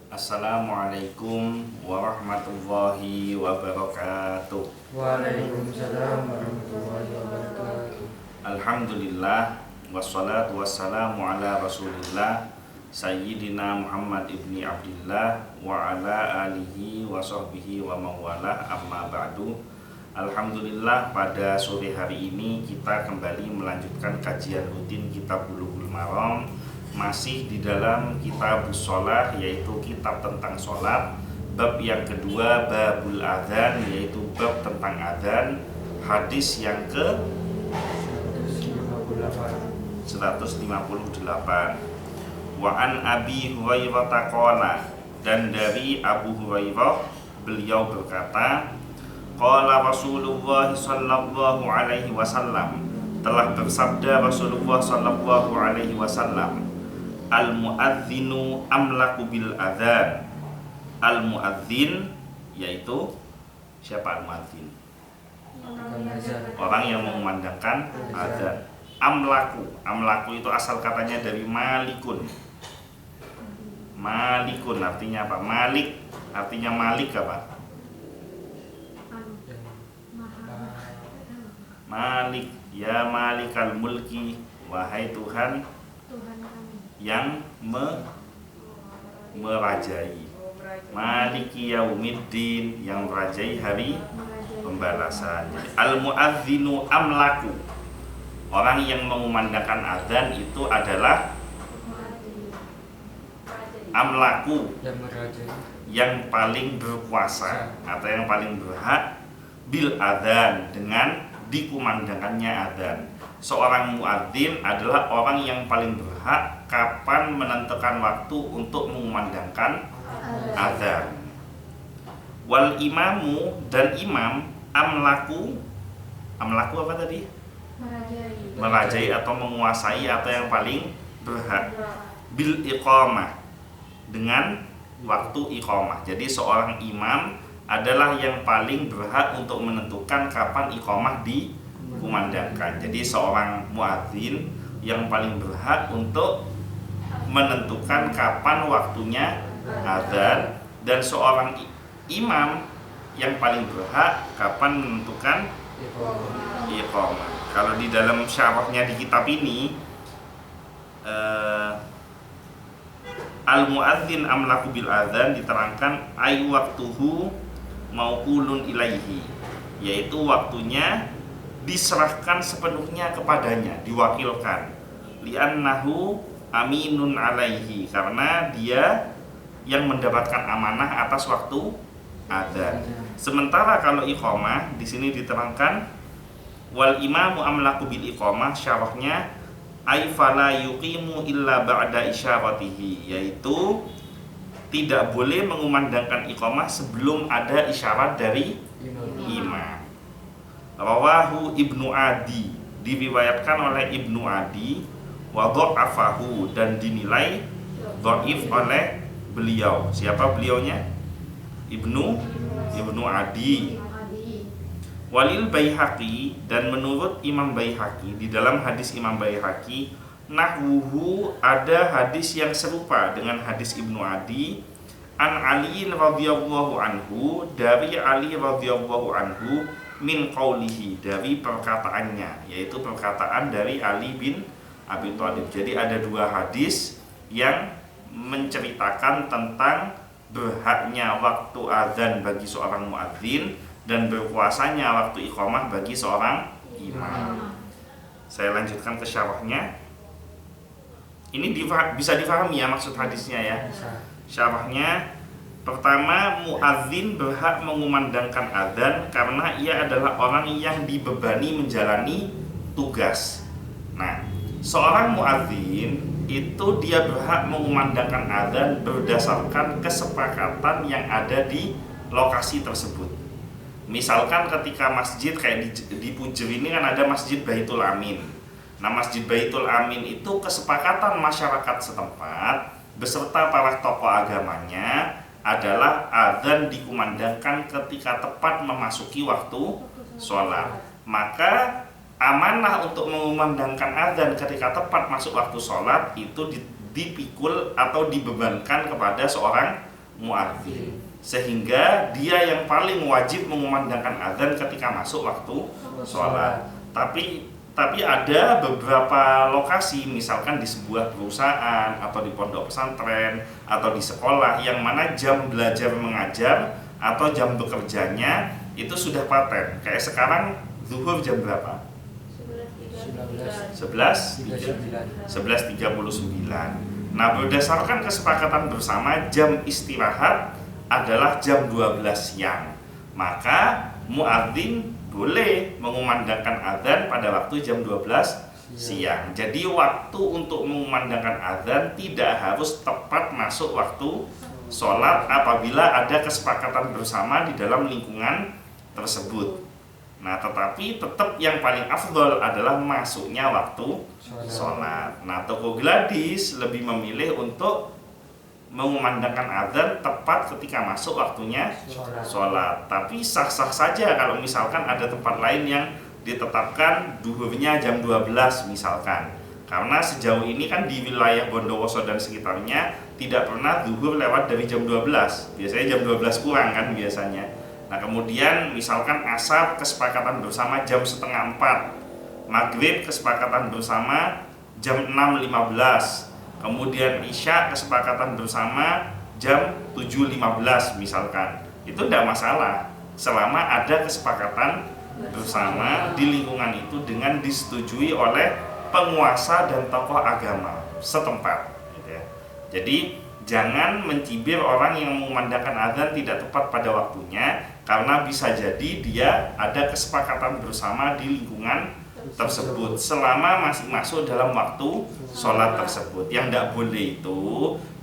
Assalamualaikum warahmatullahi wabarakatuh. Waalaikumsalam warahmatullahi wabarakatuh. Alhamdulillah wassalatu wassalamu ala Rasulillah Sayyidina Muhammad ibni Abdillah wa ala alihi wa sahbihi wa mawalah, amma ba'du. Alhamdulillah, pada sore hari ini kita kembali melanjutkan kajian rutin Kitab Bulughul Maram, masih di dalam Kitabus Shalah, yaitu kitab tentang sholat. Bab yang kedua, babul adzan, yaitu bab tentang adzan. Hadis yang ke 158. Wa an Abi Hurairah qala, dan dari Abu Hurairah beliau berkata, qala Rasulullah sallallahu alaihi wasallam, telah bersabda Rasulullah sallallahu alaihi wasallam, al muadzinu amlaku bil adzan. Al muadzin yaitu siapa? Al muadzin, orang yang mengumandangkan adzan. Amlaku itu asal katanya dari malikun. Malikun artinya apa? Malik artinya malik apa? Malik, ya malikal mulki, wahai Tuhan yang merajai. Maliki yaumiddin, yang merajai hari pembalasan. Al muadzinu amlaku, orang yang mengumandangkan azan itu adalah amlaku, yang paling berkuasa atau yang paling berhak bil adzan, dengan dikumandangkannya adzan. Seorang muadzin adalah orang yang paling berhak kapan menentukan waktu untuk mengumandangkan adzan. Wal imamu, dan imam, amlaku apa tadi? Merajai atau menguasai atau yang paling berhak bil iqamah, dengan waktu iqamah. Jadi seorang imam adalah yang paling berhak untuk menentukan kapan iqamah dikumandangkan. Jadi seorang muadzin yang paling berhak untuk menentukan kapan waktunya azan, dan seorang imam yang paling berhak kapan menentukan iqamah. Kalau di dalam syarahnya di kitab ini, al-muadzin amlaku bil adzan diterangkan ay waktuhu maukulun ilaihi, yaitu waktunya diserahkan sepenuhnya kepadanya, diwakilkan. Li'annahu aminun alaihi, karena dia yang mendapatkan amanah atas waktu adzan. Sementara kalau iqamah di sini diterangkan wal imamu amlaku bil iqamah, syarahnya ay fala yuqimu illa ba'da isyaratihi, yaitu tidak boleh mengumandangkan iqamah sebelum ada isyarat dari imam. Rawahu Ibnu Adi, diriwayatkan oleh Ibnu Adi, wa dha'afahu, dan dinilai dhaif oleh beliau. Siapa beliaunya? Ibnu Adi. Walil Baihaqi, dan menurut Imam Baihaqi, di dalam hadis Imam Baihaqi, nahwuhu, ada hadis yang serupa dengan hadis Ibnu Adi, an Ali radhiyallahu anhu, dari Ali radhiyallahu anhu, min qaulihi, dari perkataannya, yaitu perkataan dari Ali bin Abi Thalib. Jadi ada dua hadis yang menceritakan tentang berhaknya waktu azan bagi seorang muadzin dan berkuasanya waktu iqamah bagi seorang imam. Saya lanjutkan ke syarahnya. Ini bisa difahami ya maksud hadisnya ya. Syarahnya, pertama, muadzin berhak mengumandangkan adzan karena ia adalah orang yang dibebani menjalani tugas. Nah, seorang muadzin itu dia berhak mengumandangkan adzan berdasarkan kesepakatan yang ada di lokasi tersebut. Misalkan ketika masjid kayak di Pujer ini kan ada Masjid Baitul Amin. Nah, Masjid Baitul Amin itu kesepakatan masyarakat setempat beserta para tokoh agamanya adalah adzan dikumandangkan ketika tepat memasuki waktu sholat. Maka amanah untuk mengumandangkan adzan ketika tepat masuk waktu sholat itu dipikul atau dibebankan kepada seorang muadzin, sehingga dia yang paling wajib mengumandangkan azan ketika masuk waktu sholat. Tapi ada beberapa lokasi, misalkan di sebuah perusahaan atau di pondok pesantren atau di sekolah, yang mana jam belajar mengajar atau jam bekerjanya itu sudah paten. Kayak sekarang zuhur jam berapa? 11.39. Nah, berdasarkan kesepakatan bersama, jam istirahat adalah jam 12 siang. Maka muadzin boleh mengumandangkan azan pada waktu jam 12 siang. Jadi waktu untuk mengumandangkan azan tidak harus tepat masuk waktu sholat apabila ada kesepakatan bersama di dalam lingkungan tersebut. Nah, tetapi tetap yang paling afdol adalah masuknya waktu sholat. Nah, toko Gladys lebih memilih untuk mengumandangkan azan tepat ketika masuk waktunya sholat. Tapi sah-sah saja kalau misalkan ada tempat lain yang ditetapkan duhurnya jam 12 misalkan. Karena sejauh ini kan di wilayah Bondowoso dan sekitarnya tidak pernah duhur lewat dari jam 12. Biasanya jam 12 kurang kan biasanya. Nah, kemudian misalkan asar kesepakatan bersama jam setengah 4, maghrib kesepakatan bersama jam 6.15, kemudian isya kesepakatan bersama jam 7.15 misalkan. Itu tidak masalah selama ada kesepakatan bersama di lingkungan itu dengan disetujui oleh penguasa dan tokoh agama setempat gitu ya. Jadi jangan mencibir orang yang mengumandangkan azan tidak tepat pada waktunya, karena bisa jadi dia ada kesepakatan bersama di lingkungan tersebut selama masih masuk dalam waktu sholat tersebut. Yang tidak boleh itu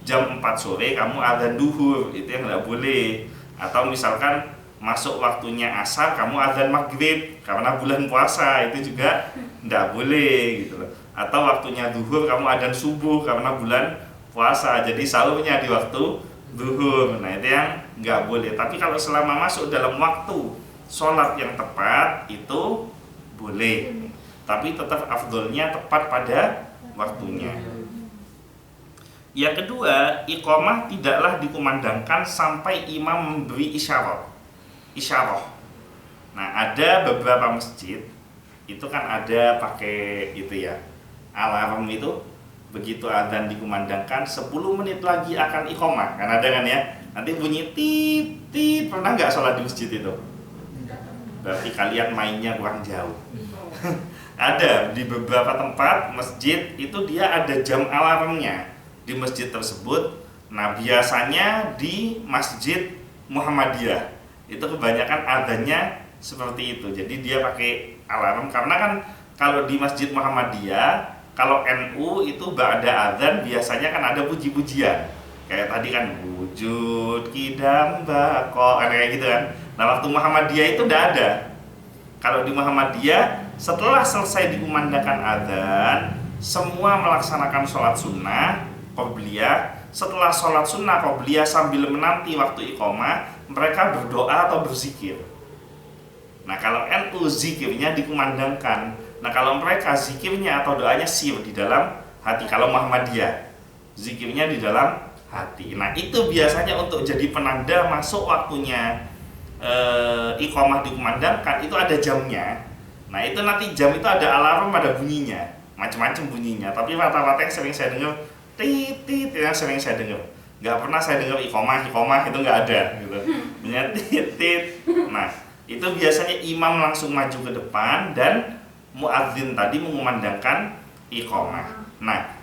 jam 4 sore kamu azan duhur, itu yang tidak boleh. Atau misalkan masuk waktunya asar kamu azan maghrib karena bulan puasa, itu juga tidak boleh gitu loh. Atau waktunya duhur kamu azan subuh karena bulan puasa, jadi sahurnya di waktu duhur. Nah, itu yang nggak boleh. Tapi kalau selama masuk dalam waktu sholat yang tepat itu boleh, tapi tetap afdolnya tepat pada waktunya. Yang kedua, iqamah tidaklah dikumandangkan sampai imam memberi isyarah. Nah, ada beberapa masjid itu kan ada pakai itu ya, alarm itu. Begitu adzan dikumandangkan 10 menit lagi akan iqamah, kan ada kan ya, nanti bunyi tit tit. Pernah nggak sholat di masjid itu? Berarti kalian mainnya kurang jauh. Ada di beberapa tempat masjid itu dia ada jam alarmnya di masjid tersebut. Nah, biasanya di Masjid Muhammadiyah itu kebanyakan adzannya seperti itu. Jadi dia pakai alarm, karena kan kalau di Masjid Muhammadiyah, kalau NU itu ba'da adzan biasanya kan ada puji-pujian. Kayak tadi kan wujud kidam bako, kayak gitu kan. Nah, waktu Muhammadiyah itu tidak ada. Kalau di Muhammadiyah, setelah selesai dikumandangkan adzan, semua melaksanakan sholat sunnah qobliyah. Setelah sholat sunnah qobliyah sambil menanti waktu iqamah, mereka berdoa atau berzikir. Nah, kalau NU zikirnya dikumandangkan. Nah, kalau mereka zikirnya atau doanya sir di dalam hati. Kalau Muhammadiyah zikirnya di dalam hati. Nah, itu biasanya untuk jadi penanda masuk waktunya iqamah dikumandangkan, itu ada jamnya. Nah, itu nanti jam itu ada alarm, ada bunyinya, macam-macam bunyinya. Tapi rata-rata yang sering saya dengar tit yang sering saya dengar. Nggak pernah saya dengar iqamah itu nggak ada gitu. Bunyinya tit. Nah, itu biasanya imam langsung maju ke depan dan muadzin tadi mengumandangkan iqamah. Nah,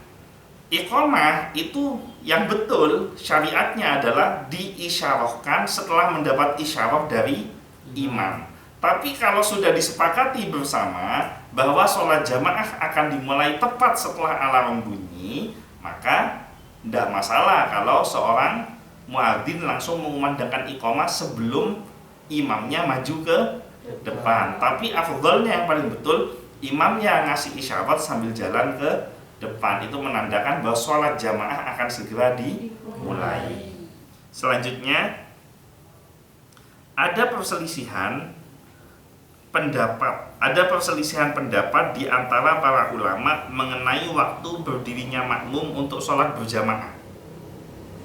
iqamah itu yang betul syariatnya adalah diisyarahkan setelah mendapat isyarah dari imam. Tapi kalau sudah disepakati bersama bahwa sholat jamaah akan dimulai tepat setelah alarm bunyi, maka tidak masalah kalau seorang muadzin langsung mengumandangkan iqamah sebelum imamnya maju ke depan. Tapi afdhalnya yang paling betul imamnya ngasih isyarat sambil jalan ke depan, itu menandakan bahwa sholat jamaah akan segera dimulai. Selanjutnya ada perselisihan pendapat di antara para ulama mengenai waktu berdirinya makmum untuk sholat berjamaah.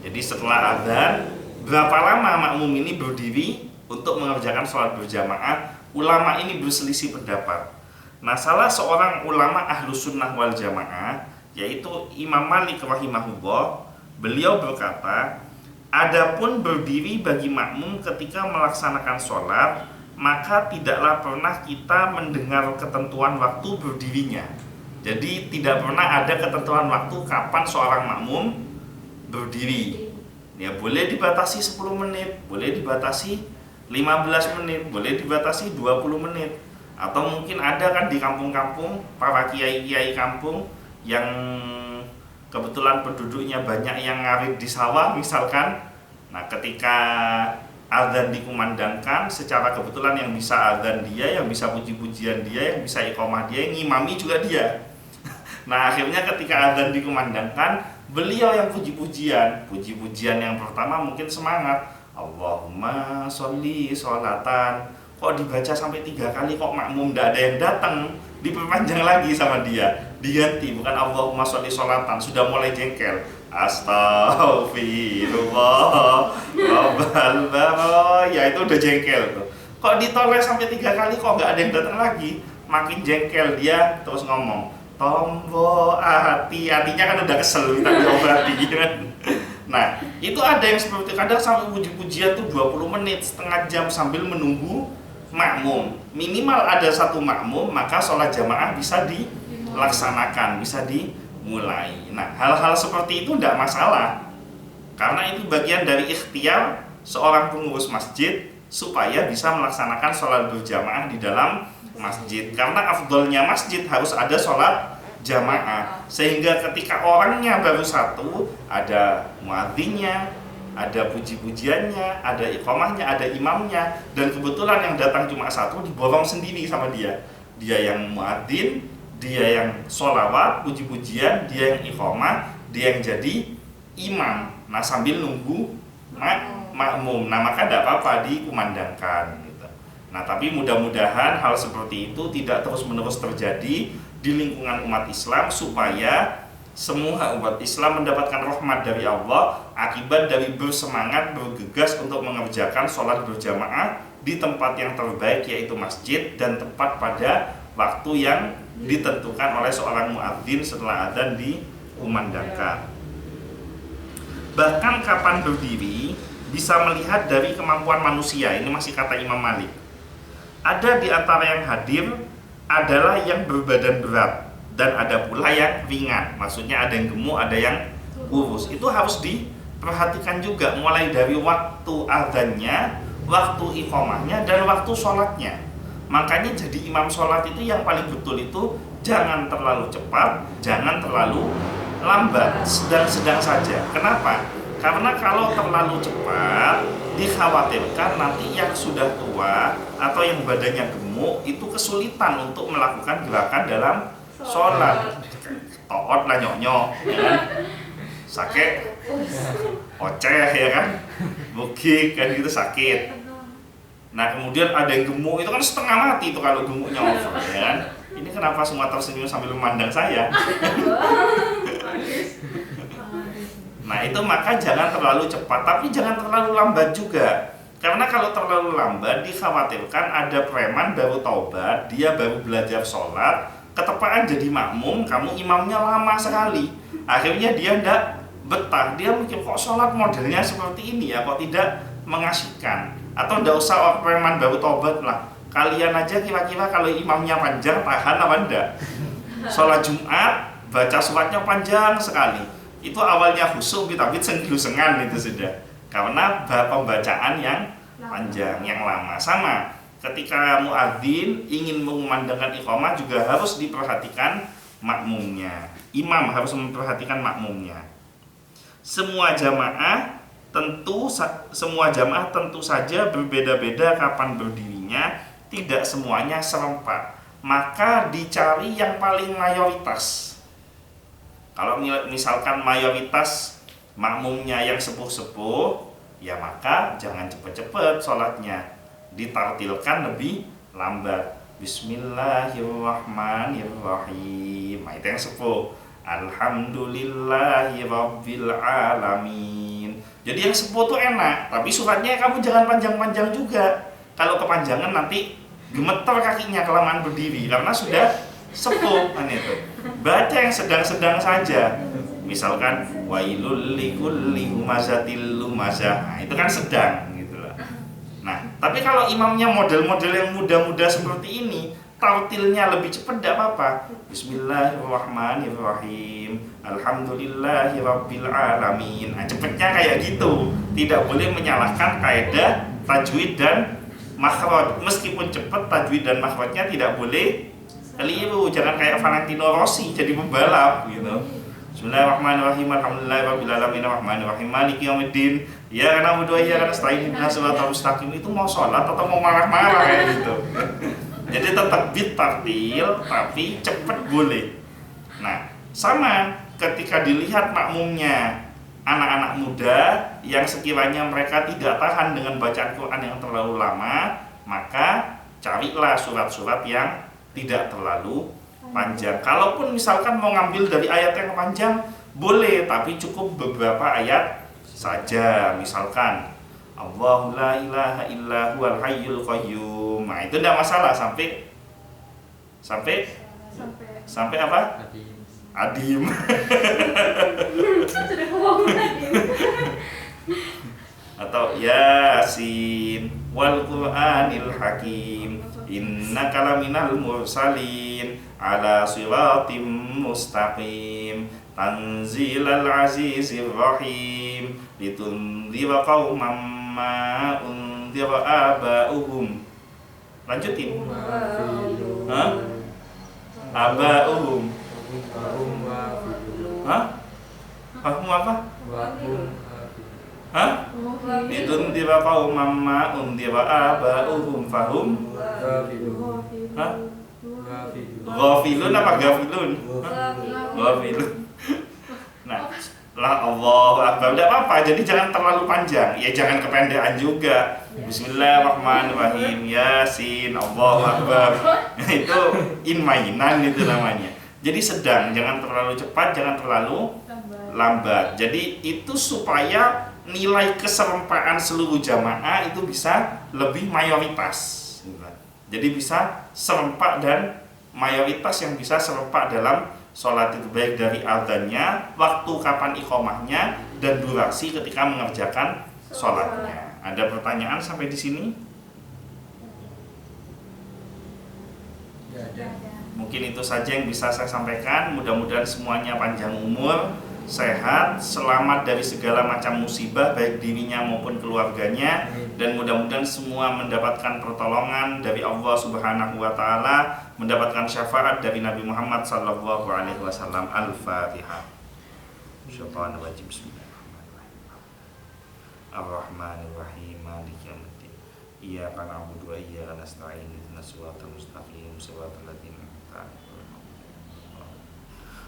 Jadi setelah adzan Berapa lama makmum ini berdiri untuk mengerjakan sholat berjamaah? Ulama ini berselisih pendapat. Nah, salah seorang ulama ahlus sunnah wal jamaah, yaitu Imam Malik rahimahullah, beliau berkata, adapun berdiri bagi makmum ketika melaksanakan sholat, maka tidaklah pernah kita mendengar ketentuan waktu berdirinya. Jadi tidak pernah ada ketentuan waktu kapan seorang makmum berdiri. Ya, boleh dibatasi 10 menit, boleh dibatasi 15 menit, boleh dibatasi 20 menit. Atau mungkin ada kan di kampung-kampung, para kiai-kiai kampung yang kebetulan penduduknya banyak yang ngarit di sawah misalkan. Nah, ketika azan dikumandangkan, secara kebetulan yang bisa azan dia, yang bisa puji-pujian dia, yang bisa iqamah dia, yang ngimami juga dia. Nah, akhirnya ketika azan dikumandangkan, beliau yang puji-pujian yang pertama mungkin semangat, Allahumma sholli sholatan. Kok dibaca sampai 3 kali, kok makmum tidak ada yang datang, diperpanjang lagi sama dia, diganti, bukan Allahumma sholli sholatan, sudah mulai jengkel, astagfirullah rabbal ya itu udah jengkel tuh. Kok ditoleh sampai 3 kali kok nggak ada yang datang lagi, makin jengkel dia, terus ngomong tombo hatinya kan udah kesel, minta diobati gitu kan. Nah, itu ada yang seperti kadang sampai puji-pujian tuh 20 menit, setengah jam sambil menunggu makmum. Minimal ada 1 makmum, maka sholat jamaah bisa dilaksanakan, bisa dimulai. Nah, hal-hal seperti itu tidak masalah, karena itu bagian dari ikhtiar seorang pengurus masjid supaya bisa melaksanakan sholat berjamaah di dalam masjid. Karena afdolnya masjid harus ada sholat jamaah, sehingga ketika orangnya baru 1, ada muadzinnya, ada puji-pujiannya, ada iqamahnya, ada imamnya, dan kebetulan yang datang cuma 1, diborong sendiri sama dia. Dia yang muadzin, dia yang sholawat, puji-pujian, dia yang iqamah, dia yang jadi imam. Nah, sambil nunggu makmum. Nah, maka tidak apa-apa dikumandangkan gitu. Nah, tapi mudah-mudahan hal seperti itu tidak terus-menerus terjadi di lingkungan umat Islam, supaya semua umat Islam mendapatkan rahmat dari Allah akibat dari bersemangat, bergegas untuk mengerjakan sholat berjamaah di tempat yang terbaik, yaitu masjid, dan tepat pada waktu yang ditentukan oleh seorang muadzin setelah adzan dikumandangkan. Bahkan kapan berdiri bisa melihat dari kemampuan manusia. Ini masih kata Imam Malik. Ada di antara yang hadir adalah yang berbadan berat, dan ada pula yang ringan. Maksudnya ada yang gemuk, ada yang kurus. Itu harus diperhatikan juga, mulai dari waktu adzannya, waktu iqamahnya, dan waktu sholatnya. Makanya jadi imam sholat itu yang paling betul itu jangan terlalu cepat, jangan terlalu lambat, sedang-sedang saja. Kenapa? Karena kalau terlalu cepat, dikhawatirkan nanti yang sudah tua atau yang badannya gemuk itu kesulitan untuk melakukan gerakan dalam sholat. Toot lah nyok-nyok, ya kan? Sakit, oceh, ya kan? Bukik, kan gitu, sakit. Nah, kemudian ada yang gemuk, itu kan setengah mati itu kalau gemuknya over, ya kan? Ini kenapa semua tersenyum sambil memandang saya? Nah, itu maka jangan terlalu cepat, tapi jangan terlalu lambat juga. Karena kalau terlalu lambat, dikhawatirkan ada preman baru taubat, dia baru belajar sholat, ketepaan jadi makmum, kamu imamnya lama sekali. Akhirnya dia tidak betah, dia mikir kok sholat modelnya seperti ini ya, kok tidak mengasihkan. Atau tidak usah preman baru taubat lah, kalian aja kira-kira kalau imamnya panjang, tahan apa enggak? Sholat Jumat, baca suratnya panjang sekali. Itu awalnya khusyuk, tapi senggilu-sengan itu sudah, karena pembacaan yang panjang, yang lama. Sama ketika muadzin ingin mengumandangkan iqamah juga harus diperhatikan makmumnya. Imam harus memperhatikan makmumnya. Semua jamaah tentu saja berbeda-beda kapan berdirinya, tidak semuanya serempak. Maka dicari yang paling mayoritas. Kalau misalkan mayoritas makmumnya yang sepuh-sepuh, ya maka jangan cepet-cepet sholatnya, ditartilkan lebih lambat. Bismillahirrahmanirrahim. Nah, itu yang sepuh. Alhamdulillahi rabbil alamin. Jadi yang sepuh tuh enak, tapi suratnya kamu jangan panjang-panjang juga. Kalau kepanjangan nanti gemeter kakinya kelamaan berdiri karena sudah sepuh kan itu. Baca yang sedang-sedang saja. Misalkan wailul likulli humazatil lumazah. Nah, itu kan sedang gitu loh. Nah, tapi kalau imamnya model-model yang muda-muda seperti ini, tartilnya lebih cepat tidak apa-apa. Bismillahirrahmanirrahim. Alhamdulillahirabbil alamin. Nah, cepatnya kayak gitu. Tidak boleh menyalahkan kaidah tajwid dan makhraj. Meskipun cepat, tajwid dan makhrajnya tidak boleh keliru. Jangan kayak Valentino Rossi jadi pembalap gitu. Bismillahirrahmanirrahim. Alhamdulillahirabbil alamin arrahmanirrahim maliki yaumiddin. Ya karena berdoa ya karena selain shiratal mustaqim itu mau sholat atau mau marah-marah kayak gitu. Jadi tetap bitartil tapi cepat boleh. Nah, sama ketika dilihat makmumnya anak-anak muda yang sekiranya mereka tidak tahan dengan bacaan Quran yang terlalu lama, maka carilah surat-surat yang tidak terlalu panjang. Kalaupun misalkan mau ngambil dari ayat yang panjang, boleh, tapi cukup beberapa ayat saja. Misalkan Allahu la ilaha illa huwal hayyul qayyum. Nah, itu tidak masalah sampai apa? Adim. Atau Yasin wal Qur'anil Hakim innaka laminal mursalin ala siratim mustaqim tanzilal azizir rahim litunzira qauman ma unzira aba'uhum. Lanjutin. Hah? Aba'uhum. Hah? Fahmu apa? Hah? Litunzira qauman ma unzira aba'uhum fahum. Hah? Ghafilun apa gafilun? Ghafilun. Nah, lah Allahu Akbar, tidak apa-apa, jadi jangan terlalu panjang, ya jangan kependekan juga. Bismillahirrahmanirrahim, Yasin, Allahu Akbar. Itu mainan itu namanya. Jadi sedang, jangan terlalu cepat, jangan terlalu lambat. Jadi itu supaya nilai keserempaan seluruh jamaah itu bisa lebih mayoritas. Jadi bisa serempak dan mayoritas yang bisa serempak dalam sholat itu, baik dari adzannya, waktu kapan iqomahnya, dan durasi ketika mengerjakan sholatnya. Ada pertanyaan sampai di sini? Mungkin itu saja yang bisa saya sampaikan. Mudah-mudahan semuanya panjang umur, sehat, selamat dari segala macam musibah baik dirinya maupun keluarganya, dan mudah-mudahan semua mendapatkan pertolongan dari Allah Subhanahu wa taala, mendapatkan syafaat dari Nabi Muhammad sallallahu alaihi wasallam. Al-Fatihah. Syaitanir rajim. Bismillahirrahmanirrahim. Ar-Rahmanir-Rahim. Maliki yaumiddin. Iyyaka na'budu wa iyyaka nasta'in. Ihdinas siratal mustaqim. Siratal ladzina an'amta 'alaihim.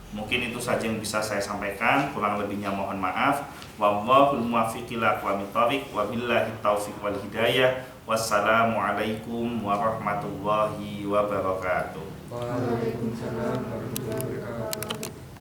Mungkin itu saja yang bisa saya sampaikan, kurang lebihnya mohon maaf. Wallahul muwaffiq ila aqwamit thoriq, wabillahi taufiq wal hidayah. Wassalamualaikum warahmatullahi wabarakatuh. Waalaikumsalam warahmatullahi wabarakatuh.